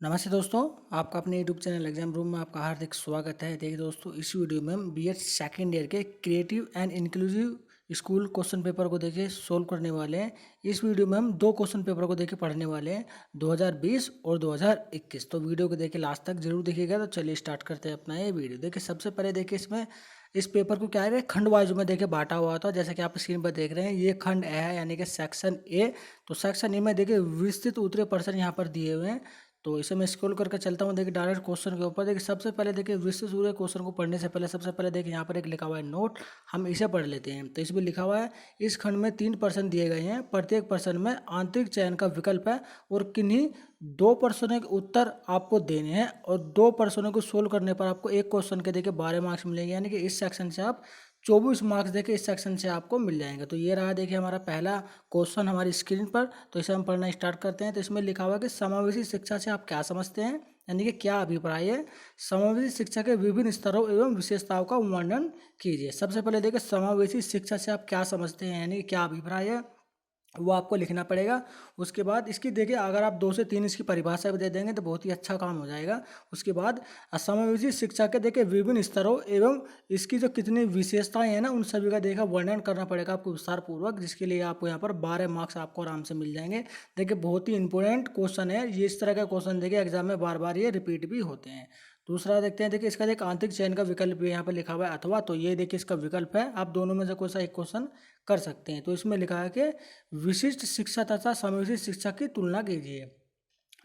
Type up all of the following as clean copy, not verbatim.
नमस्ते दोस्तों, आपका अपने यूट्यूब चैनल एग्जाम रूम में आपका हार्दिक स्वागत है। देखिए दोस्तों, इस वीडियो में हम बीएड सेकेंड ईयर के creative and inclusive school question paper को देखिए सोल्व करने वाले हैं। इस वीडियो में हम दो क्वेश्चन पेपर को देखिए पढ़ने वाले हैं, 2020 और 2021। तो वीडियो को देखिए लास्ट तक जरूर देखिएगा। तो चलिए स्टार्ट करते हैं अपना ये वीडियो। देखिए सबसे पहले देखिए इसमें इस पेपर को क्या है, खंड वाइज में देखिए बांटा हुआ था। जैसे कि आप स्क्रीन पर देख रहे हैं, ये खंड ए है यानी कि सेक्शन ए। तो सेक्शन ए में देखिए विस्तृत उत्तरीय प्रश्न यहाँ पर दिए हुए हैं। तो इसे मैं स्क्रॉल करके चलता हूँ। देखिए डायरेक्ट क्वेश्चन के ऊपर देखिए सबसे पहले देखिए विस्तृत सूर्य क्वेश्चन को पढ़ने से पहले सबसे पहले देखिए यहाँ पर एक लिखा हुआ है नोट, हम इसे पढ़ लेते हैं। तो इसमें लिखा हुआ है, इस खंड में 3 प्रश्न दिए गए हैं, प्रत्येक प्रश्न में आंतरिक चयन का विकल्प है और किन्हीं 2 प्रश्नों के उत्तर आपको देने हैं और 2 प्रश्नों को सोल्व करने पर आपको एक क्वेश्चन के देखिए 12 मार्क्स मिलेंगे। यानी कि इस सेक्शन से आप 24 मार्क्स देखिए इस सेक्शन से आपको मिल जाएंगे। तो ये रहा देखिए हमारा पहला क्वेश्चन हमारी स्क्रीन पर। तो इसे हम पढ़ना स्टार्ट करते हैं। तो इसमें लिखा हुआ है कि समावेशी शिक्षा से आप क्या समझते हैं, यानी कि क्या अभिप्राय है। समावेशी शिक्षा के विभिन्न स्तरों एवं विशेषताओं का वर्णन कीजिए। सबसे पहले देखिए समावेशी शिक्षा से आप क्या समझते हैं, यानी कि क्या अभिप्राय है, वो आपको लिखना पड़ेगा। उसके बाद इसकी देखिए अगर आप 2 से 3 इसकी परिभाषा भी दे देंगे तो बहुत ही अच्छा काम हो जाएगा। उसके बाद समावेशी शिक्षा के देखिए विभिन्न स्तरों एवं इसकी जो कितनी विशेषताएं हैं ना, उन सभी का देखा वर्णन करना पड़ेगा आपको विस्तार पूर्वक, जिसके लिए आपको यहाँ पर 12 मार्क्स आपको आराम से मिल जाएंगे। देखिए बहुत ही इंपॉर्टेंट क्वेश्चन है ये। इस तरह का क्वेश्चन देखिए एग्जाम में बार बार ये रिपीट भी होते हैं। दूसरा देखते हैं, देखिए इसका एक आंतरिक चयन का विकल्प भी यहाँ पर लिखा हुआ है अथवा। तो ये देखिए इसका विकल्प है, आप दोनों में से कोई सा एक क्वेश्चन कर सकते हैं। तो इसमें लिखा है कि विशिष्ट शिक्षा तथा समावेशी शिक्षा की तुलना कीजिए।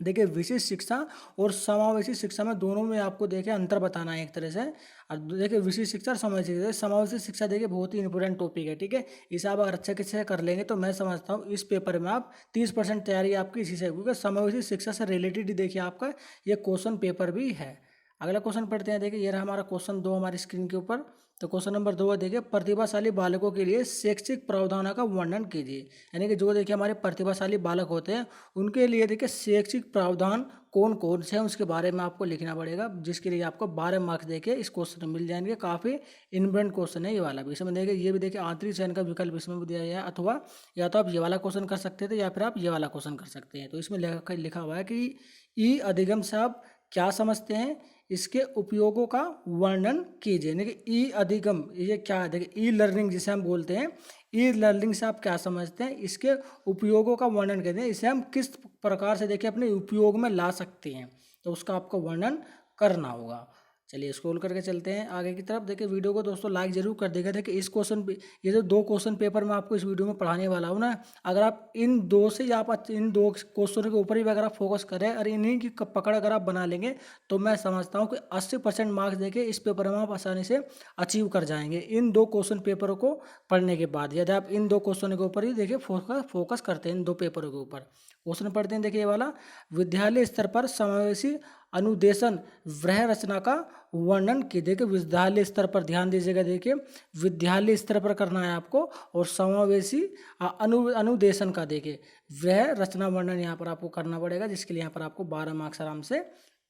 देखिए विशिष्ट शिक्षा और समावेशी शिक्षा में दोनों में आपको देखिए अंतर बताना है एक तरह से। और देखिए विशिष्ट शिक्षा और समावेशी शिक्षा, समावेशी शिक्षा देखिए बहुत ही इंपॉर्टेंट टॉपिक है, ठीक है। इसे आप अगर अच्छे से कर लेंगे तो मैं समझता हूँ इस पेपर में आप 30% तैयारी आपकी इसी से, क्योंकि समावेशी शिक्षा से रिलेटेड ही देखिए आपका ये क्वेश्चन पेपर भी है। अगला क्वेश्चन पढ़ते हैं। देखिए ये रहा हमारा क्वेश्चन 2 हमारी स्क्रीन के ऊपर। तो क्वेश्चन नंबर 2 है, देखिए प्रतिभाशाली बालकों के लिए शैक्षिक प्रावधानों का वर्णन कीजिए। यानी कि जो देखिए हमारे प्रतिभाशाली बालक होते हैं उनके लिए देखिए शैक्षिक प्रावधान कौन कौन से हैं उसके बारे में आपको लिखना पड़ेगा, जिसके लिए आपको 12 मार्क्स देखिए इस क्वेश्चन में मिल जाएंगे। काफ़ी इम्पोर्टेंट क्वेश्चन है ये वाला भी। इसमें देखिए ये भी देखिए आंतरिक चयन का विकल्प इसमें भी दिया गया है, अथवा या तो आप ये वाला क्वेश्चन कर सकते थे या फिर आप ये वाला क्वेश्चन कर सकते हैं। तो इसमें लिखा हुआ है कि ई अधिगम से आप क्या समझते हैं, इसके उपयोगों का वर्णन कीजिए। यानी कि ई अधिगम ये क्या है, देखिए ई लर्निंग जिसे हम बोलते हैं, ई लर्निंग से आप क्या समझते हैं, इसके उपयोगों का वर्णन करते हैं, इसे हम किस प्रकार से देखिए अपने उपयोग में ला सकते हैं, तो उसका आपको वर्णन करना होगा। चलिए स्क्रॉल करके चलते हैं आगे की तरफ। देखिए वीडियो को दोस्तों लाइक जरूर कर देगा। देखिए इस क्वेश्चन ये जो 2 क्वेश्चन पेपर मैं आपको इस वीडियो में पढ़ाने वाला हूँ ना, अगर आप इन 2 से या आप इन 2 क्वेश्चनों के ऊपर ही अगर आप फोकस करें और इन्हीं की पकड़ अगर आप बना लेंगे तो मैं समझता हूँ कि 80% मार्क्स देखिए इस पेपर में आप आसानी से अचीव कर जाएंगे इन 2 क्वेश्चन पेपरों को पढ़ने के बाद। यदि आप इन 2 क्वेश्चनों के ऊपर ही देखिए फोकस करते हैं इन 2 पेपरों के ऊपर। क्वेश्चन पढ़ते हैं, देखिए ये वाला, विद्यालय स्तर पर समावेशी अनुदेशन व्रह रचना का वर्णन की। देखिए विद्यालय स्तर पर ध्यान दीजिएगा, देखिए विद्यालय स्तर पर करना है आपको और समावेशी अनुदेशन का देखिए वह रचना वर्णन यहाँ पर आपको करना पड़ेगा, जिसके लिए यहाँ पर आपको 12 मार्क्स आराम से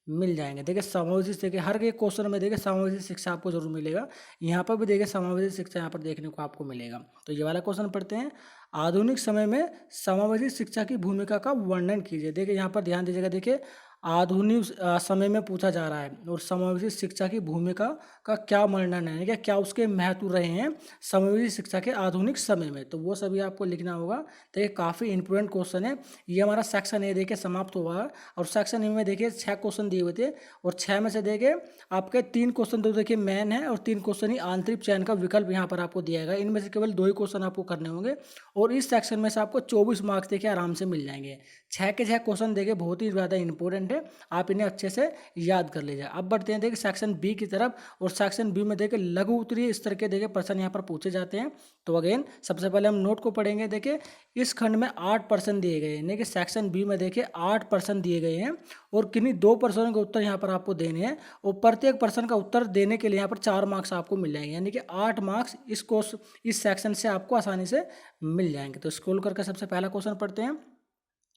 मिल जाएंगे। देखिए समावेशी देखिए हर एक क्वेश्चन में देखिए समावेशी शिक्षा आपको जरूर मिलेगा। यहाँ पर भी देखिए समावेशी शिक्षा यहाँ पर देखने को आपको मिलेगा। तो ये वाला क्वेश्चन पढ़ते हैं, आधुनिक समय में समावेशी शिक्षा की भूमिका का वर्णन कीजिए। देखिए यहाँ पर ध्यान दीजिएगा, देखिए आधुनिक समय में पूछा जा रहा है और समावेशी शिक्षा की भूमिका का क्या वर्णन है, क्या क्या उसके महत्व रहे हैं समावेशी शिक्षा के आधुनिक समय में, तो वो सभी आपको लिखना होगा। तो ये काफ़ी इंपॉर्टेंट क्वेश्चन है। ये हमारा सेक्शन ए देखिए समाप्त हुआ है और सेक्शन ए में देखिए 6 क्वेश्चन दिए हुए थे और 6 में से देखिए आपके 3 क्वेश्चन तो देखिए मेन है और 3 क्वेश्चन ही आंतरिक चयन का विकल्प यहाँ पर आपको दिया गया। इनमें से केवल 2 ही क्वेश्चन आपको करने होंगे और इस सेक्शन में से आपको 24 मार्क्स देखिए आराम से मिल जाएंगे। 6 के 6 क्वेश्चन देखिए बहुत ही ज़्यादा इंपॉर्टेंट है, आप इन्हें अच्छे से याद कर लीजिए। अब बढ़ते हैं देखिए सेक्शन बी की तरफ और सेक्शन बी में देखिए लघु उत्तरीय स्तर के देखिए प्रश्न यहाँ पर पूछे जाते हैं। तो अगेन सबसे पहले हम नोट को पढ़ेंगे। देखिए इस खंड में 8 प्रश्न दिए गए हैं, यानी कि सेक्शन बी में देखिए 8 प्रश्न दिए गए हैं और किन्हीं 2 प्रश्नों के उत्तर यहाँ पर आपको देने हैं और प्रत्येक प्रश्न का उत्तर देने के लिए यहाँ पर 4 मार्क्स आपको मिल जाएंगे, यानी कि 8 मार्क्स इस सेक्शन से आपको आसानी से मिल जाएंगे। तो स्क्रॉल करके सबसे पहला क्वेश्चन पढ़ते हैं।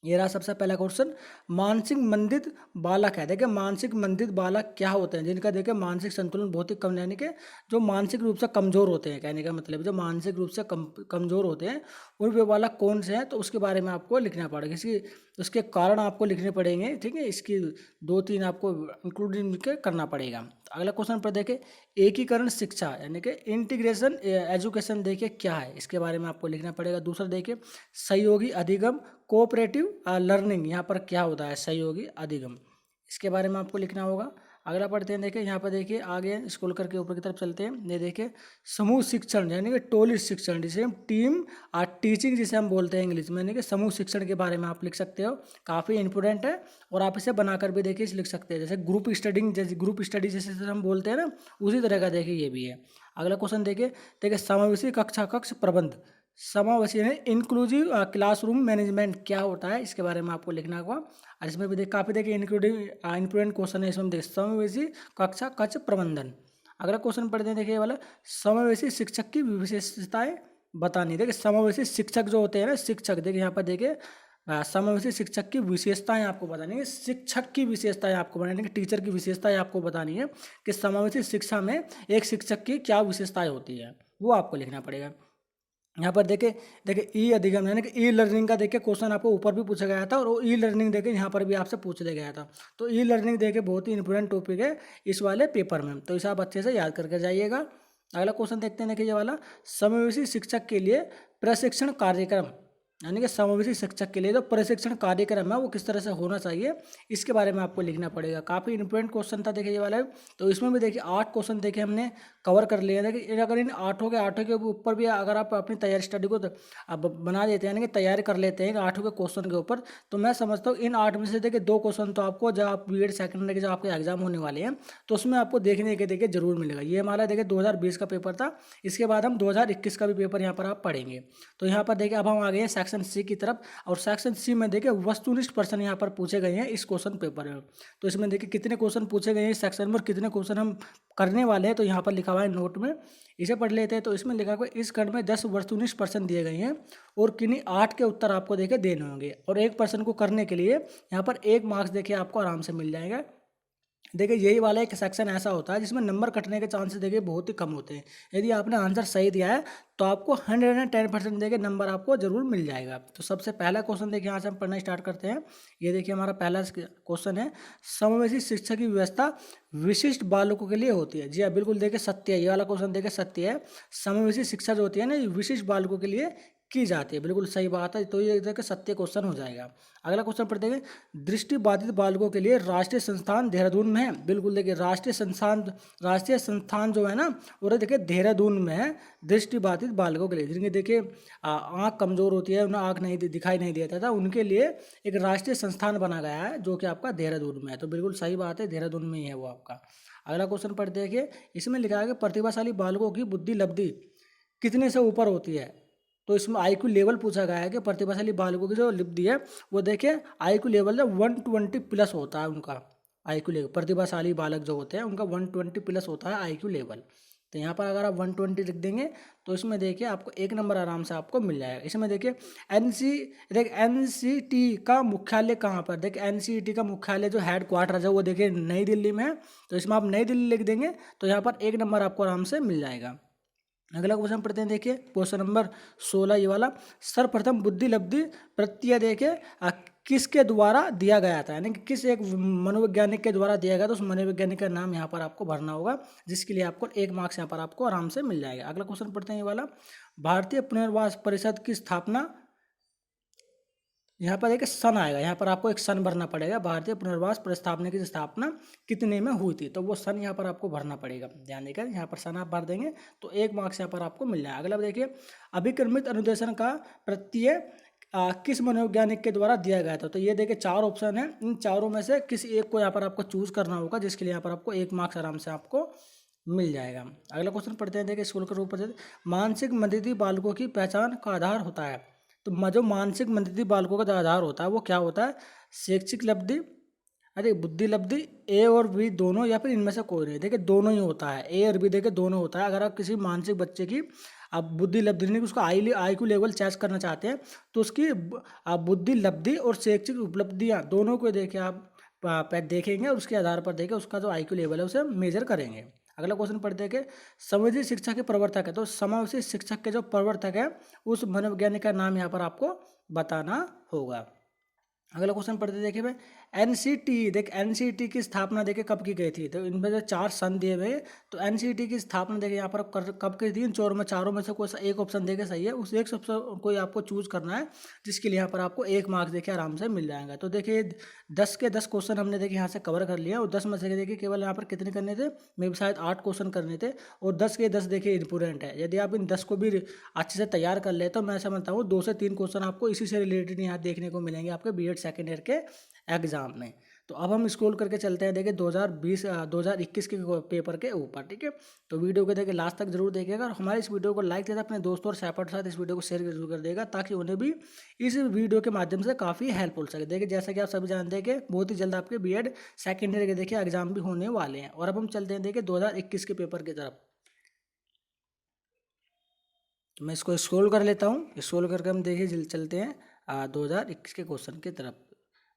ये रहा सबसे पहला क्वेश्चन। मानसिक मंदित बालक है, देखिए मानसिक मंदित बालक क्या होते हैं? जिनका देखिए मानसिक संतुलन बहुत ही कम, यानी कि जो मानसिक रूप से कमजोर होते हैं, कहने का मतलब जो मानसिक रूप से कमजोर होते हैं उन वे बालक कौन से हैं, तो उसके बारे में आपको लिखना पड़ेगा। इसकी उसके कारण आपको लिखने पड़ेंगे, ठीक है। इसकी 2-3 आपको इंक्लूडिंग करना पड़ेगा। अगला क्वेश्चन पर देखें, एकीकरण शिक्षा यानी कि इंटीग्रेशन एजुकेशन देखिए क्या है, इसके बारे में आपको लिखना पड़ेगा। दूसरा देखिए सहयोगी अधिगम कोऑपरेटिव लर्निंग, यहाँ पर क्या होता है सहयोगी अधिगम, इसके बारे में आपको लिखना होगा। अगला पढ़ते हैं, देखिए यहाँ पर देखिए आगे स्क्रॉल करके ऊपर की तरफ चलते हैं। ये देखिए समूह शिक्षण यानी कि टोली शिक्षण, जिसे हम टीम टीचिंग जिसे हम बोलते हैं इंग्लिश में, यानी कि समूह शिक्षण के बारे में आप लिख सकते हो। काफ़ी इंपॉर्टेंट है और आप इसे बनाकर भी देखिए लिख सकते हैं। जैसे ग्रुप स्टडिंग, जैसे ग्रुप स्टडी जैसे हम बोलते हैं ना, उसी तरह का देखिए ये भी है। अगला क्वेश्चन देखिए समावेशी कक्षा कक्ष प्रबंध, समावेशी यानी इंक्लूसिव क्लासरूम मैनेजमेंट क्या होता है, इसके बारे में आपको लिखना होगा। और इसमें भी काफ़ी देखिए इंक्लूडिंग इंपोर्टेंट क्वेश्चन है इसमें, देखिए समावेशी कक्षा कक्ष प्रबंधन। अगला क्वेश्चन पढ़ते हैं, देखिए ये वाला समावेशी शिक्षक की विशेषताएं बतानी। देखिए समावेशी शिक्षक जो होते हैं ना, शिक्षक देखिए यहाँ पर देखिए समावेशी शिक्षक की विशेषताएं आपको बतानी है। शिक्षक की विशेषताएं आपको बतानी है, टीचर की विशेषताएं आपको बतानी है कि समावेशी शिक्षा में एक शिक्षक की क्या विशेषताएं होती है, वो आपको लिखना पड़ेगा। यहाँ पर देखिए ई अधिगम यानी कि ई लर्निंग का देखिए क्वेश्चन आपको ऊपर भी पूछा गया था, और वो ई लर्निंग देखिए यहाँ पर भी आपसे पूछ लिया गया था। तो ई लर्निंग देखिए बहुत ही इंपॉर्टेंट टॉपिक है इस वाले पेपर में, तो इसे आप अच्छे से याद करके जाइएगा। अगला क्वेश्चन देखते हैं, देखिए ये वाला समावेशी शिक्षक के लिए प्रशिक्षण कार्यक्रम, यानी कि समावेशी शिक्षक के लिए जो प्रशिक्षण कार्यक्रम है वो किस तरह से होना चाहिए, इसके बारे में आपको लिखना पड़ेगा। काफ़ी इंपॉर्टेंट क्वेश्चन था देखिए ये वाला। तो इसमें भी देखिए 8 क्वेश्चन देखिए हमने कवर कर लिए। देखिए अगर इन आठों के ऊपर भी अगर आप अपनी तैयारी स्टडी को अब बना देते हैं, यानी कि तैयारी कर लेते हैं इन 8 के क्वेश्चन के ऊपर, तो मैं समझता हूँ इन 8 में से देखिए 2 क्वेश्चन तो आपको जब आप बीएड सेकेंड के जब आपके एग्जाम होने वाले हैं तो उसमें आपको देखने के देखिए जरूर मिलेगा। ये हमारा देखिए 2020 का पेपर था, इसके बाद हम 2021 का भी पेपर यहाँ पर आप पढ़ेंगे। तो यहाँ पर देखिए अब हम आ गए हैं सेक्शन सी की तरफ, और सेक्शन सी में देखिए वस्तुनिष्ठ प्रश्न यहाँ पर पूछे गए हैं इस क्वेश्चन पेपर में। तो इसमें देखिए कितने क्वेश्चन पूछे गए हैं इस सेक्शन में और कितने क्वेश्चन हम करने वाले हैं, तो यहाँ पर लिखा हुआ है नोट में, इसे पढ़ लेते हैं। तो इसमें लिखा हुआ इस खंड में 10 वस्तुनिष्ठ प्रश्न दिए गए हैं और किन्हीं 8 के उत्तर आपको देखिए देने होंगे, और एक प्रश्न को करने के लिए यहाँ पर 1 मार्क्स देखिए आपको आराम से मिल जाएगा। देखिए यही वाला एक सेक्शन ऐसा होता है जिसमें नंबर कटने के चांसेस देखिए बहुत ही कम होते हैं। यदि आपने आंसर सही दिया है तो आपको 110% देखिए नंबर आपको जरूर मिल जाएगा। तो सबसे पहला क्वेश्चन देखिए यहाँ से हम पढ़ना स्टार्ट करते हैं। ये देखिए हमारा पहला क्वेश्चन है, समावेशी शिक्षा की व्यवस्था विशिष्ट बालकों के लिए होती है। जी हाँ, बिल्कुल देखिए सत्य है, ये वाला क्वेश्चन देखिए सत्य है। समावेशी शिक्षा जो होती है ना, ये विशिष्ट बालकों के लिए की जाती है, बिल्कुल सही बात है। तो ये देखिए सत्य क्वेश्चन हो जाएगा। अगला क्वेश्चन पढ़ते हैं, दृष्टिबाधित बालकों के लिए राष्ट्रीय संस्थान देहरादून में है। बिल्कुल देखिए राष्ट्रीय संस्थान जो है ना वो देखिए देहरादून में है, दृष्टिबाधित बालकों के लिए, जिनके देखिए आँख कमजोर होती है, उन्हें आँख नहीं दिखाई नहीं देता था, उनके लिए एक राष्ट्रीय संस्थान बना गया है जो कि आपका देहरादून में है। तो बिल्कुल सही बात है, देहरादून में ही है वो आपका। अगला क्वेश्चन पढ़ते हैं कि इसमें लिखा है कि प्रतिभाशाली बालकों की बुद्धि लब्धि कितने से ऊपर होती है। तो इसमें आईक्यू लेवल पूछा गया है कि प्रतिभाशाली बालकों की जो लब्धि है वो देखिए आईक्यू लेवल 120 प्लस होता है उनका आईक्यू लेवल। प्रतिभाशाली बालक जो होते हैं उनका 120 प्लस होता है आईक्यू लेवल। तो यहाँ पर अगर आप 120 लिख देंगे तो इसमें देखिए आपको 1 नंबर आराम से आपको मिल जाएगा। इसमें देखिए एनसीटी का मुख्यालय कहाँ पर, देखिए एनसीटी का मुख्यालय जो हेड क्वार्टर है वो देखिए नई दिल्ली में है। तो इसमें आप नई दिल्ली लिख देंगे तो यहाँ पर 1 नंबर आपको आराम से मिल जाएगा। अगला क्वेश्चन पढ़ते हैं, देखिए क्वेश्चन नंबर 16 ये वाला, सर्वप्रथम बुद्धि लब्धि प्रत्यय देखिए किसके द्वारा दिया गया था, यानी कि किस एक मनोवैज्ञानिक के द्वारा दिया गया था, उस मनोवैज्ञानिक का नाम यहाँ पर आपको भरना होगा, जिसके लिए आपको 1 मार्क्स यहाँ पर आपको आराम से मिल जाएगा। अगला क्वेश्चन पढ़ते हैं ये वाला, भारतीय पुनर्वास परिषद की स्थापना, यहाँ पर एक सन आएगा, यहाँ पर आपको एक सन भरना पड़ेगा। भारतीय पुनर्वास प्रस्तावना की स्थापना कितने में हुई थी, तो वो सन यहाँ पर आपको भरना पड़ेगा। ध्यान देकर यहाँ पर सन आप भर देंगे तो 1 मार्क्स यहाँ पर आपको मिल जाएगा। अगला देखिए, अभिक्रमित अनुदेशन का प्रत्यय किस मनोवैज्ञानिक के द्वारा दिया गया था। तो ये देखिए 4 ऑप्शन है, इन चारों में से किसी एक को यहाँ पर आपको चूज करना होगा, जिसके लिए यहाँ पर आपको 1 मार्क्स आराम से आपको मिल जाएगा। अगला क्वेश्चन पढ़ते हैं, देखिए स्कूल के ऊपर, मानसिक मंदती बालकों की पहचान का आधार होता है। तो जो मानसिक मंदती बालकों का आधार होता है वो क्या होता है, शैक्षिक लब्धि, अरे बुद्धि लब्धि, ए और बी दोनों, या फिर इनमें से कोई नहीं। देखिए दोनों ही होता है, ए और बी देखिए दोनों होता है। अगर आप किसी मानसिक बच्चे की आप बुद्धि लब्धि नहीं, उसका IQ लेवल चेक करना चाहते हैं तो उसकी आप बुद्धि लब्धि और शैक्षिक उपलब्धियाँ दोनों को देखें, आप देखेंगे और उसके आधार पर देखें उसका जो IQ लेवल है उसे मेजर करेंगे। अगला क्वेश्चन पढ़ते हैं कि समावेशी शिक्षा के प्रवर्तक है, तो समावेशी शिक्षक के जो प्रवर्तक है उस मनोवैज्ञानिक का नाम यहाँ पर आपको बताना होगा। अगला क्वेश्चन पढ़ते देखिए भाई, NCT देख NCT की स्थापना देखिए कब की गई थी, तो इनमें जो 4 सन दिए हुए, तो NCT की स्थापना देखिए यहाँ पर कब की थी, इन चारों में से कोई एक ऑप्शन देके सही है, उस एक ऑप्शन कोई आपको चूज करना है, जिसके लिए यहाँ पर आपको 1 मार्क्स देखिए आराम से मिल जाएगा। तो देखिए 10 के 10 क्वेश्चन हमने देखिए यहाँ से कवर कर लिया, और 10 में से देखिए केवल यहाँ पर कितने करने थे, मे भी शायद 8 क्वेश्चन करने थे, और 10 के 10 देखिए इंपोर्टेंट है। यदि आप इन 10 को भी अच्छे से तैयार कर ले तो मैं समझता हूँ 2 से 3 क्वेश्चन आपको इसी से रिलेटेड यहाँ देखने को मिलेंगे आपके B.Ed सेकेंड ईयर के एग्जाम में। तो अब हम स्क्रॉल करके चलते हैं देखिए 2021 के पेपर के ऊपर, ठीक है। तो वीडियो को देखिए लास्ट तक जरूर देखिएगा, और हमारे इस वीडियो को लाइक देगा, अपने दोस्तों और सहपाठी के साथ इस वीडियो को शेयर जरूर कर देगा, ताकि उन्हें भी इस वीडियो के माध्यम से काफ़ी हेल्प हो सके। देखिए जैसा कि आप सभी जानते हैं कि बहुत ही जल्द आपके B.Ed सेकेंड ईयर के देखिए एग्जाम भी होने वाले हैं। और अब हम चलते हैं देखिए 2021 के पेपर की तरफ। तो मैं इसको स्क्रॉल कर लेता हूँ, स्क्रॉल करके हम देखिए चलते हैं 2021 के क्वेश्चन की तरफ।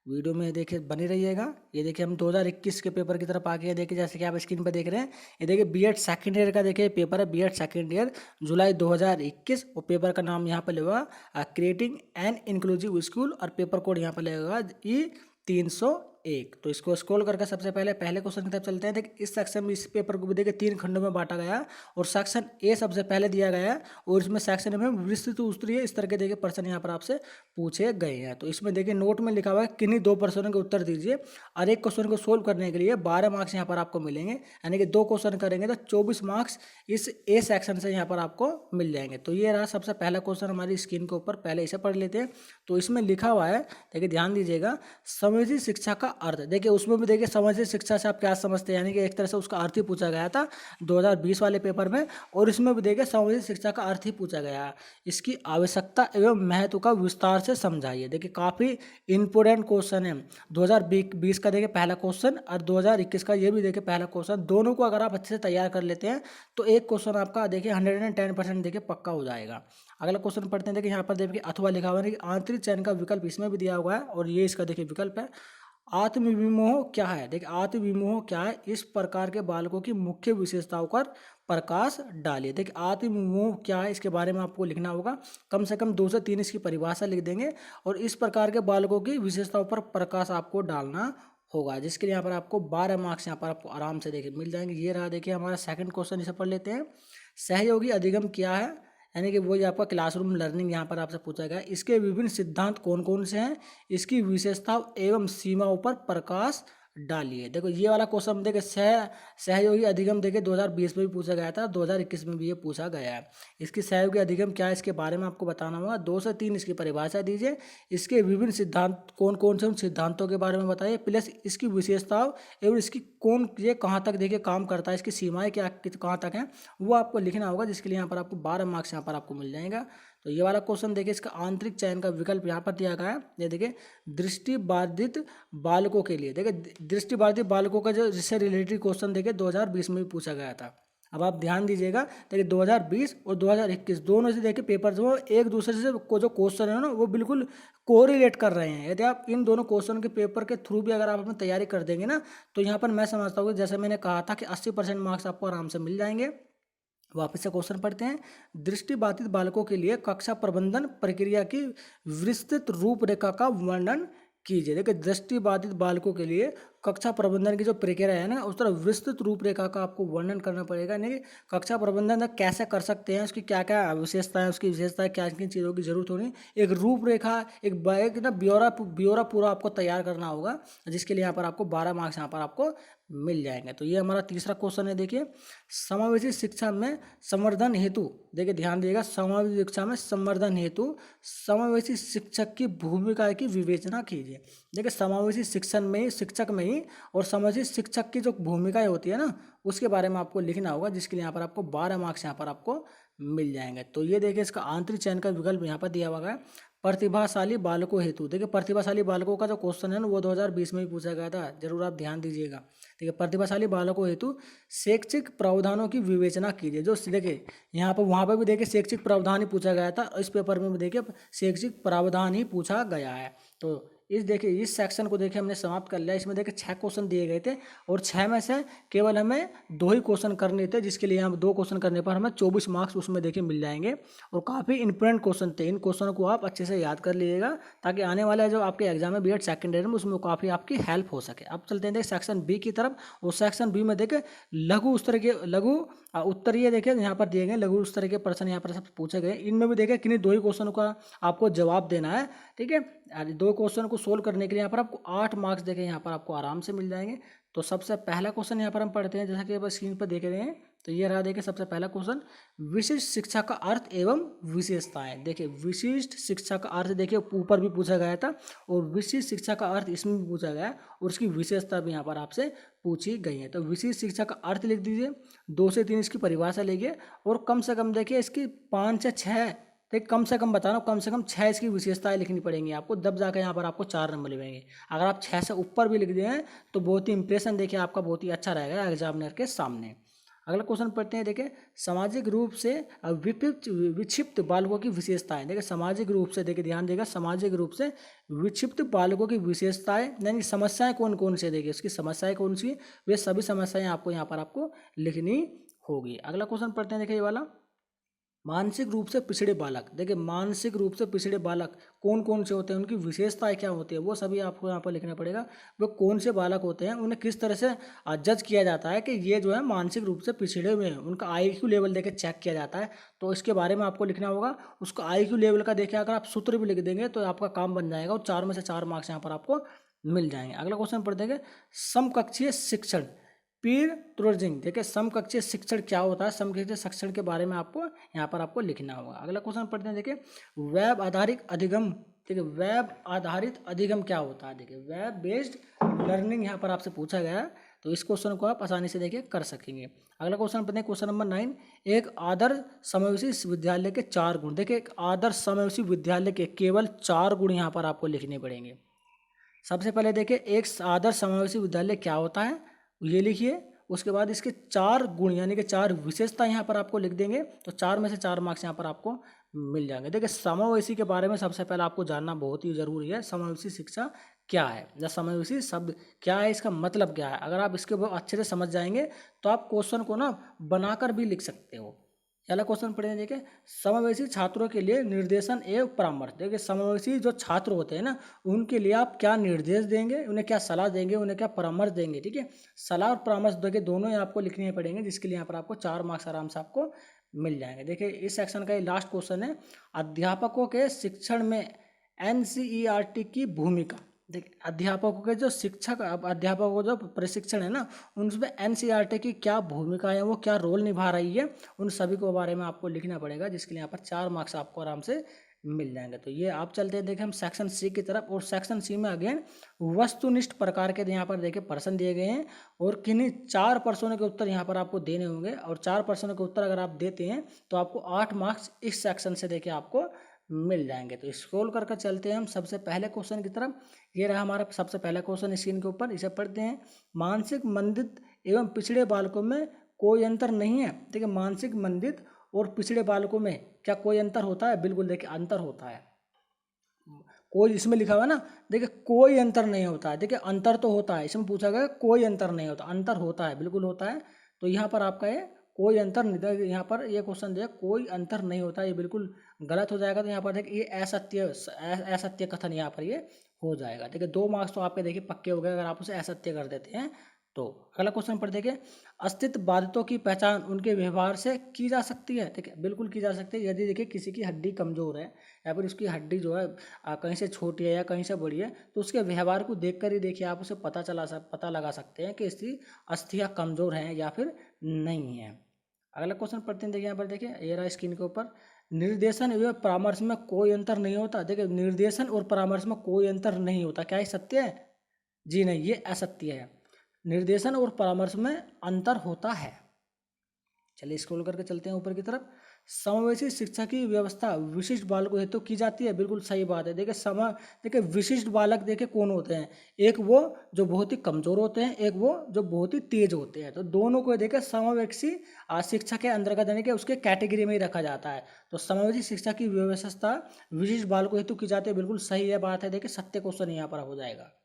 वीडियो में देखिए बने रहिएगा। ये देखिए हम 2021 के पेपर की तरफ आ गए हैं। देखिए जैसे कि आप स्क्रीन पर देख रहे हैं, ये देखिए B.Ed सेकेंड ईयर का देखिए पेपर है, B.Ed सेकेंड ईयर जुलाई 2021, और पेपर का नाम यहाँ पर लगेगा क्रिएटिंग एन इंक्लूसिव स्कूल, और पेपर कोड यहाँ पर लगेगा E301। तो इसको स्क्रॉल करके सबसे पहले क्वेश्चन की तरफ चलते हैं। देखिए इस सेक्शन में इस पेपर को भी देखिए 3 खंडों में बांटा गया, और सेक्शन ए सबसे पहले दिया गया है, और इसमें सेक्शन में विस्तृत उत्तरीय इस तरह के देखिए प्रश्न यहाँ पर आपसे पूछे गए हैं। तो इसमें देखिए नोट में लिखा हुआ है किन्हीं 2 प्रश्नों के उत्तर दीजिए, और एक क्वेश्चन को सोल्व करने के लिए 12 मार्क्स यहाँ पर आपको मिलेंगे, यानी कि 2 क्वेश्चन करेंगे तो 24 मार्क्स इस ए सेक्शन से यहाँ पर आपको मिल जाएंगे। तो ये रहा सबसे पहला क्वेश्चन हमारी स्क्रीन के ऊपर, पहले इसे पढ़ लेते हैं। तो इसमें लिखा हुआ है, देखिए ध्यान दीजिएगा, समावेशी शिक्षा का अर्थ। देखिए उसमें भी देखिए समावेशी शिक्षा से आप क्या समझते हैं, यानी कि एक तरह से उसका अर्थ ही पूछा गया था 2020 वाले पेपर में, और इसमें भी देखिए समावेशी शिक्षा का अर्थ ही पूछा गया। इसकी आवश्यकता एवं महत्व का विस्तार से समझाइए। देखिए काफ़ी इंपोर्टेंट क्वेश्चन है, 2020 का देखिए पहला क्वेश्चन, और 2021 का ये भी देखिए पहला क्वेश्चन। दोनों को अगर आप अच्छे से तैयार कर लेते हैं तो एक क्वेश्चन आपका देखिए 110% देखिए पक्का हो जाएगा। अगला क्वेश्चन पढ़ते हैं। देखिए यहाँ पर देखिए अथवा लिखा हुआ है कि आंतरिक चयन का विकल्प इसमें भी दिया हुआ है, और ये इसका देखिए विकल्प है। आत्मविमोह क्या है, देखिए आत्मविमोह क्या है, इस प्रकार के बालकों की मुख्य विशेषताओं पर प्रकाश डालिए। देखिए आत्मविमोह क्या है, इसके बारे में आपको लिखना होगा, कम से कम 2 से 3 इसकी परिभाषा लिख देंगे, और इस प्रकार के बालकों की विशेषताओं पर प्रकाश आपको डालना होगा, जिसके लिए यहाँ पर आपको 12 मार्क्स यहाँ पर आपको आराम से देखिए मिल जाएंगे। ये रहा देखिए हमारा सेकंड क्वेश्चन, इसे पढ़ लेते हैं। सहयोगी अधिगम क्या है, यानी कि वो जो आपका क्लासरूम लर्निंग यहाँ पर आपसे पूछा गया है, इसके विभिन्न सिद्धांत कौन कौन से हैं, इसकी विशेषताओं एवं सीमाओं पर प्रकाश डालिए। देखो ये वाला क्वेश्चन देखिए सहयोगी अधिगम देखिए 2020 में भी पूछा गया था, 2021 में भी ये पूछा गया है। इसकी सहयोगी अधिगम क्या है, इसके बारे में आपको बताना होगा। 2 से 3 इसकी परिभाषा दीजिए, इसके विभिन्न सिद्धांत कौन कौन से, उन सिद्धांतों के बारे में बताइए, प्लस इसकी विशेषताओं एवं इसकी ये कहाँ तक देखिए काम करता है, इसकी सीमाएँ क्या कहाँ तक हैं, वो आपको लिखना होगा, जिसके लिए यहाँ पर आपको 12 मार्क्स यहाँ पर आपको मिल जाएगा। तो ये वाला क्वेश्चन देखिए, इसका आंतरिक चयन का विकल्प यहाँ पर दिया गया है। ये देखिए दृष्टिबाधित बालकों के लिए, देखिए दृष्टिबाधित बालकों का जो जिससे रिलेटेड क्वेश्चन देखिए 2020 में भी पूछा गया था। अब आप ध्यान दीजिएगा, देखिए 2020 और 2021 दोनों से देखिए पेपर जो एक दूसरे से जो क्वेश्चन है ना वो बिल्कुल कोरिलेट कर रहे हैं। यदि आप इन दोनों क्वेश्चन के पेपर के थ्रू भी अगर आप अपनी तैयारी कर देंगे ना, तो यहाँ पर मैं समझता हूँ कि जैसे मैंने कहा था कि 80% मार्क्स आपको आराम से मिल जाएंगे। वापस से क्वेश्चन पढ़ते हैं। दृष्टिबाधित बालकों के लिए कक्षा प्रबंधन प्रक्रिया की विस्तृत रूपरेखा का वर्णन कीजिए। देखिए दृष्टिबाधित बालकों के लिए कक्षा प्रबंधन की जो प्रक्रिया है ना, उस तरह विस्तृत रूपरेखा का आपको वर्णन करना पड़ेगा। नहीं कक्षा प्रबंधन कैसे कर सकते हैं, उसकी क्या क्या विशेषताएं, उसकी विशेषताएं क्या किन चीज़ों की जरूरत होगी, एक रूपरेखा एक ना ब्यौरा पूरा आपको तैयार करना होगा, जिसके लिए यहाँ पर आपको 12 मार्क्स यहाँ पर आपको मिल जाएंगे। तो ये हमारा तीसरा क्वेश्चन है। देखिए समावेशी शिक्षा में संवर्धन हेतु, देखिए ध्यान दिएगा, समावेशी शिक्षा में संवर्धन हेतु समावेशी शिक्षक की भूमिका की विवेचना कीजिए। देखिए समावेशी शिक्षण में ही, शिक्षक में ही, और समावेशी शिक्षक की जो भूमिकाएं होती है ना, उसके बारे में आपको लिखना होगा, जिसके लिए यहाँ पर आपको 12 मार्क्स यहाँ पर आपको मिल जाएंगे। तो ये देखिए इसका आंतरिक चयन का विकल्प यहाँ पर दिया हुआ है प्रतिभाशाली बालकों हेतु। देखिए प्रतिभाशाली बालकों का जो क्वेश्चन है ना वो 2020 में भी पूछा गया था, जरूर आप ध्यान दीजिएगा। ठीक है, प्रतिभाशाली बालकों हेतु शैक्षिक प्रावधानों की विवेचना कीजिए। जो देखिए यहाँ पर वहाँ पर भी देखिए शैक्षिक प्रावधान ही पूछा गया था, इस पेपर में भी देखिए शैक्षिक प्रावधान ही पूछा गया है। तो इस देखिए इस सेक्शन को देखिए हमने समाप्त कर लिया। इसमें देखिए 6 क्वेश्चन दिए गए थे और 6 में से केवल हमें 2 ही क्वेश्चन करने थे, जिसके लिए हम 2 क्वेश्चन करने पर हमें 24 मार्क्स उसमें देखिए मिल जाएंगे। और काफ़ी इंपॉर्टेंट क्वेश्चन थे, इन क्वेश्चनों को आप अच्छे से याद कर लीजिएगा ताकि आने वाला जो आपके एग्जाम है बीएड सेकेंड ईयर में उसमें काफ़ी आपकी हेल्प हो सके। अब चलते हैं देखिए सेक्शन बी की तरफ। और सेक्शन बी में देखिए लघु उत्तरीय देखिए यहाँ पर दिए गए लघु उत्तरीय के प्रश्न यहाँ पर सब पूछे गए। इनमें भी देखिए किन्हीं 2 ही क्वेश्चन का आपको जवाब देना है। ठीक है, 2 क्वेश्चन को सोल्व करने के लिए यहाँ पर आपको 8 मार्क्स देखें यहाँ पर आपको आराम से मिल जाएंगे। तो सबसे पहला क्वेश्चन यहाँ पर हम पढ़ते हैं, जैसा कि आप स्क्रीन पर देख रहे हैं। तो ये रहा देखिए सबसे पहला क्वेश्चन, विशिष्ट शिक्षा का अर्थ एवं विशेषताएं। देखिए विशिष्ट शिक्षा का अर्थ देखिए ऊपर भी पूछा गया था और विशिष्ट शिक्षा का अर्थ इसमें भी पूछा गया है और उसकी विशेषता भी यहाँ पर आपसे पूछी गई है। तो विशिष्ट शिक्षा का अर्थ लिख दीजिए, 2 से 3 इसकी परिभाषा लिखिए और कम से कम देखिए इसकी 5 से 6 देखिए कम से कम बताना, कम से कम 6 इसकी विशेषताएं लिखनी पड़ेंगी आपको, तब जाकर यहाँ पर आपको 4 नंबर मिलेंगे। अगर आप 6 से ऊपर भी लिख दें तो बहुत ही इंप्रेशन देखिए आपका बहुत ही अच्छा रहेगा एग्जामिनर के सामने। अगला क्वेश्चन पढ़ते हैं। देखिए सामाजिक रूप से विक्षिप्त बालकों की विशेषताएं। देखिए सामाजिक रूप से देखिए ध्यान देगा, सामाजिक रूप से विक्षिप्त बालकों की विशेषताएं यानी समस्याएं कौन कौन से देखिए उसकी समस्याएं कौन सी, वे सभी समस्याएं आपको यहाँ पर आपको लिखनी होगी। अगला क्वेश्चन पढ़ते हैं। देखिए ये वाला मानसिक रूप से पिछड़े बालक। देखिए मानसिक रूप से पिछड़े बालक कौन कौन से होते हैं, उनकी विशेषताएं क्या होती है, वो सभी आपको यहाँ पर लिखना पड़ेगा। वो कौन से बालक होते हैं, उन्हें किस तरह से जज किया जाता है कि ये जो है मानसिक रूप से पिछड़े हुए हैं, उनका आईक्यू लेवल देके चेक किया जाता है। तो इसके बारे में आपको लिखना होगा। उसका आईक्यू लेवल का देखिए अगर आप सूत्र भी लिख देंगे तो आपका काम बन जाएगा और 4 में से 4 मार्क्स यहाँ पर आपको मिल जाएंगे। अगला क्वेश्चन पढ़ देंगे, समकक्षीय शिक्षण पीर ट्रोजिंग। देखिए समकक्षीय शिक्षण क्या होता है, समकक्षीय शिक्षण के बारे में आपको यहाँ पर आपको लिखना होगा। अगला क्वेश्चन पढ़ते हैं। देखिए वेब आधारित अधिगम। देखिए वेब आधारित अधिगम क्या होता है, देखिए वेब बेस्ड लर्निंग यहाँ पर आपसे पूछा गया है। तो इस क्वेश्चन को आप आसानी से देखिए कर सकेंगे। अगला क्वेश्चन पढ़ते हैं, क्वेश्चन नंबर 9, एक आदर्श समावेशी विद्यालय के 4 गुण। देखिए एक आदर्श समावेशी विद्यालय के केवल 4 गुण यहाँ पर आपको लिखने पड़ेंगे। सबसे पहले देखिए एक आदर्श समावेशी विद्यालय क्या होता है ये लिखिए, उसके बाद इसके 4 गुण यानी कि 4 विशेषता यहाँ पर आपको लिख देंगे तो 4 में से 4 मार्क्स यहाँ पर आपको मिल जाएंगे। देखिए समावेशी के बारे में सबसे पहले आपको जानना बहुत ही जरूरी है। समावेशी शिक्षा क्या है या समावेशी शब्द क्या है, इसका मतलब क्या है, अगर आप इसके अच्छे से समझ जाएंगे तो आप क्वेश्चन को ना बनाकर भी लिख सकते हो। पहला क्वेश्चन पढ़ेंगे। देखिए समावेशी छात्रों के लिए निर्देशन एवं परामर्श। देखिए समावेशी जो छात्र होते हैं ना उनके लिए आप क्या निर्देश देंगे, उन्हें क्या सलाह देंगे, उन्हें क्या परामर्श देंगे। ठीक है, सलाह और परामर्श देखिए दोनों ही आपको लिखने पड़ेंगे, जिसके लिए यहाँ पर आपको 4 मार्क्स आराम से आपको मिल जाएंगे। देखिए इस सेक्शन का ये लास्ट क्वेश्चन है, अध्यापकों के शिक्षण में NCERT की भूमिका। देखिए अध्यापकों के जो शिक्षक अध्यापकों को जो प्रशिक्षण है ना उनमें NCERT की क्या भूमिका है, वो क्या रोल निभा रही है, उन सभी के बारे में आपको लिखना पड़ेगा, जिसके लिए यहाँ पर 4 मार्क्स आपको आराम से मिल जाएंगे। तो ये आप चलते हैं देखें हम सेक्शन सी की तरफ। और सेक्शन सी में अगेन वस्तुनिष्ठ प्रकार के यहाँ पर देखिए प्रश्न दिए गए हैं और किन्हीं 4 प्रश्नों के उत्तर यहाँ पर आपको देने होंगे और 4 प्रश्नों के उत्तर अगर आप देते हैं तो आपको 8 मार्क्स इस सेक्शन से देखिए आपको मिल जाएंगे। तो स्क्रॉल करके चलते हैं हम सबसे पहले क्वेश्चन की तरफ। ये रहा हमारा सबसे पहला क्वेश्चन स्क्रीन के ऊपर, इसे पढ़ते हैं। मानसिक मंदित एवं पिछड़े बालकों में कोई अंतर नहीं है। देखिए मानसिक मंदित और पिछड़े बालकों में क्या कोई अंतर होता है, बिल्कुल देखिए अंतर होता है। कोई इसमें लिखा हुआ है ना, देखिए कोई अंतर नहीं होता है। देखिए अंतर तो होता है, इसमें पूछा गया कोई अंतर नहीं होता, अंतर होता है, बिल्कुल होता है। तो यहाँ पर आपका ये कोई अंतर नहीं, यहाँ पर ये क्वेश्चन दिया कोई अंतर नहीं होता, ये बिल्कुल गलत हो जाएगा। तो यहाँ पर देखिए ये असत्य कथन यहाँ पर ये हो जाएगा। देखिए 2 मार्क्स तो आपके देखिए पक्के हो गए अगर आप उसे असत्य कर देते हैं तो। अगला क्वेश्चन पर देखिए अस्तित्ववादियों की पहचान उनके व्यवहार से की जा सकती है। देखिए बिल्कुल की जा सकती है। यदि देखिए किसी की हड्डी कमजोर है या फिर उसकी हड्डी जो है कहीं से छोटी है या कहीं से बड़ी है तो उसके व्यवहार को देखकर ही देखिए आप उसे पता लगा सकते हैं कि इसकी अस्थियाँ कमजोर हैं या फिर नहीं है। अगला क्वेश्चन पढ़ते हैं। देखिए यहाँ पर देखिए ये रहा स्क्रीन के ऊपर, निर्देशन एवं परामर्श में कोई अंतर नहीं होता। देखिए निर्देशन और परामर्श में कोई अंतर नहीं होता, क्या ये सत्य है? जी नहीं, ये असत्य है। निर्देशन और परामर्श में अंतर होता है। चलिए स्क्रॉल करके चलते हैं ऊपर की तरफ। समावेशी शिक्षा की व्यवस्था विशिष्ट बालकों हेतु की जाती है। बिल्कुल सही बात है। देखिए विशिष्ट बालक देखिए कौन होते हैं, एक वो जो बहुत ही कमजोर होते हैं, एक वो जो बहुत ही तेज होते हैं। तो दोनों को देखिए समावेशी शिक्षा के अंतर्गत यानी कि उसके कैटेगरी में ही रखा जाता है। तो समावेशी शिक्षा की व्यवस्था विशिष्ट बालकों हेतु की जाती है। बिल्कुल सही है बात है। देखिए सत्य क्वेश्चन यहाँ पर हो जाएगा।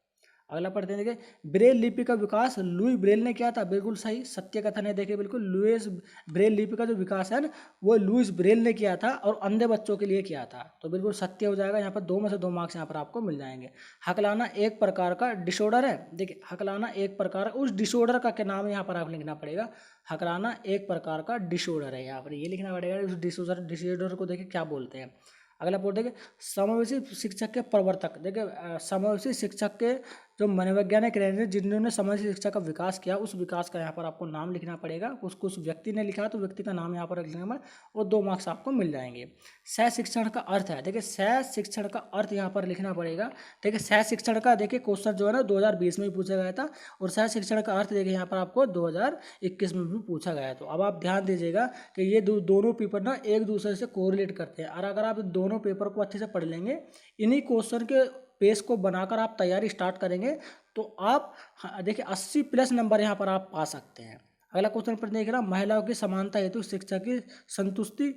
अगला पढ़ते हैं। देखिए ब्रेल लिपि का विकास लुई ब्रेल ने किया था। बिल्कुल सही, सत्य कथन है। देखिए बिल्कुल लुईस ब्रेल लिपि का जो विकास है ना, वो लुईस ब्रेल ने किया था और अंधे बच्चों के लिए किया था। तो बिल्कुल सत्य हो जाएगा। यहाँ पर 2 में से 2 मार्क्स यहाँ पर आपको मिल जाएंगे। हकलाना एक प्रकार का डिसऑर्डर है। देखिए हकलाना एक प्रकार, उस डिसऑर्डर का क्या नाम है यहाँ पर आप लिखना पड़ेगा। हकलाना एक प्रकार का डिसऑर्डर है, यहाँ पर ये लिखना पड़ेगा। उस डिसऑर्डर को देखिए क्या बोलते हैं। अगला पॉइंट देखिए समावेशी शिक्षक के प्रवर्तक। देखिए समावेशी शिक्षक के जो मनोवैज्ञानिक रहे जिन्होंने समावेशी शिक्षा का विकास किया, उस विकास का यहाँ पर आपको नाम लिखना पड़ेगा। उसको उस व्यक्ति ने लिखा तो व्यक्ति का नाम यहाँ पर लिखने में और 2 मार्क्स आपको मिल जाएंगे। सह शिक्षण का अर्थ है। देखिए सह शिक्षण का अर्थ यहाँ पर लिखना पड़ेगा। देखिए सह शिक्षण का देखिए क्वेश्चन जो है ना 2020 में भी पूछा गया था, और सह शिक्षण का अर्थ देखिए यहाँ पर आपको 2021 में भी पूछा गया है। तो अब आप ध्यान दीजिएगा कि ये दोनों पेपर ना एक दूसरे से कोरिलेट करते हैं, और अगर आप दोनों पेपर को अच्छे से पढ़ लेंगे, इन्हीं क्वेश्चन के पेज को बनाकर आप तैयारी स्टार्ट करेंगे, तो आप देखिए 80+ नंबर यहाँ पर आप पा सकते हैं। अगला क्वेश्चन पर देख रहा, महिलाओं की समानता हेतु शिक्षा की संतुष्टि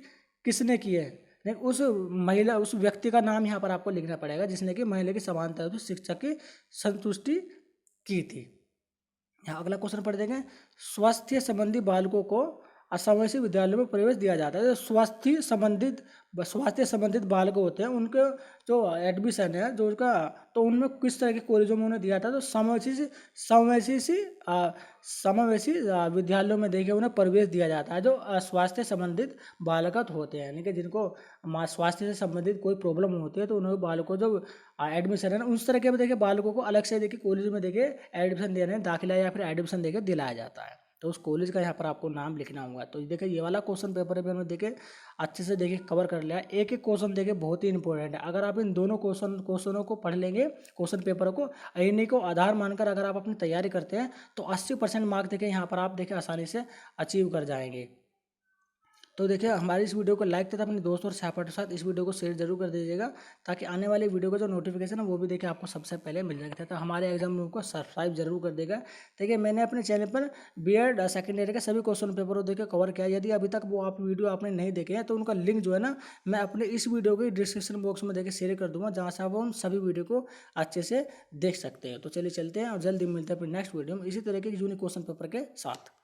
किसने की है। उस महिला, उस व्यक्ति का नाम यहाँ पर आपको लिखना पड़ेगा जिसने कि महिला की समानता हेतु शिक्षा की संतुष्टि की थी। यहाँ अगला क्वेश्चन पढ़ देंगे, स्वास्थ्य संबंधी बालकों को असमवयसी विद्यालयों में प्रवेश दिया जाता है। जो स्वास्थ्य संबंधित बालक होते हैं उनके जो एडमिशन है जो उनका, तो उनमें किस तरह के कॉलेजों में उन्हें दिया था, तो समावेशी विद्यालयों में देखिए उन्हें प्रवेश दिया जाता है जो स्वास्थ्य संबंधित बालक होते हैं, यानी कि जिनको स्वास्थ्य से संबंधित कोई प्रॉब्लम होती है तो उन्हें बालकों जो एडमिशन है ना, उस तरह के देखिए बालकों को अलग से देखिए कॉलेज में देखिए एडमिशन देने, दाखिला या फिर एडमिशन देकर दिलाया जाता है। तो उस कॉलेज का यहाँ पर आपको नाम लिखना होगा। तो देखिए ये वाला क्वेश्चन पेपर में देखिए अच्छे से देखिए कवर कर लिया। एक एक क्वेश्चन देखिए बहुत ही इंपॉर्टेंट है। अगर आप इन दोनों क्वेश्चनों को पढ़ लेंगे, क्वेश्चन पेपर को, इन्हीं को आधार मानकर अगर आप अपनी तैयारी करते हैं तो 80% मार्क देखिए यहाँ पर आप देखिए आसानी से अचीव कर जाएंगे। तो देखिए हमारी इस वीडियो को लाइक तथा अपने दोस्तों और सहपाठियों के साथ इस वीडियो को शेयर जरूर कर दीजिएगा, ताकि आने वाली वीडियो का जो नोटिफिकेशन है वो भी देखिए आपको सबसे पहले मिल जाएगा। तो हमारे एग्जाम रूम को सब्सक्राइब जरूर कर देगा। देखिए मैंने अपने चैनल पर बीएड सेकेंड ईयर के सभी क्वेश्चन पेपर देखिए कवर किया। यदि अभी तक वो आप वीडियो आपने नहीं देखे हैं तो उनका लिंक जो है ना मैं अपने इस वीडियो के डिस्क्रिप्शन बॉक्स में देखिए शेयर कर दूंगा, जहाँ से आप उन सभी वीडियो को अच्छे से देख सकते हैं। तो चलिए चलते हैं और जल्दी मिलते हैं अपने नेक्स्ट वीडियो में इसी तरह के यूनिक क्वेश्चन पेपर के साथ।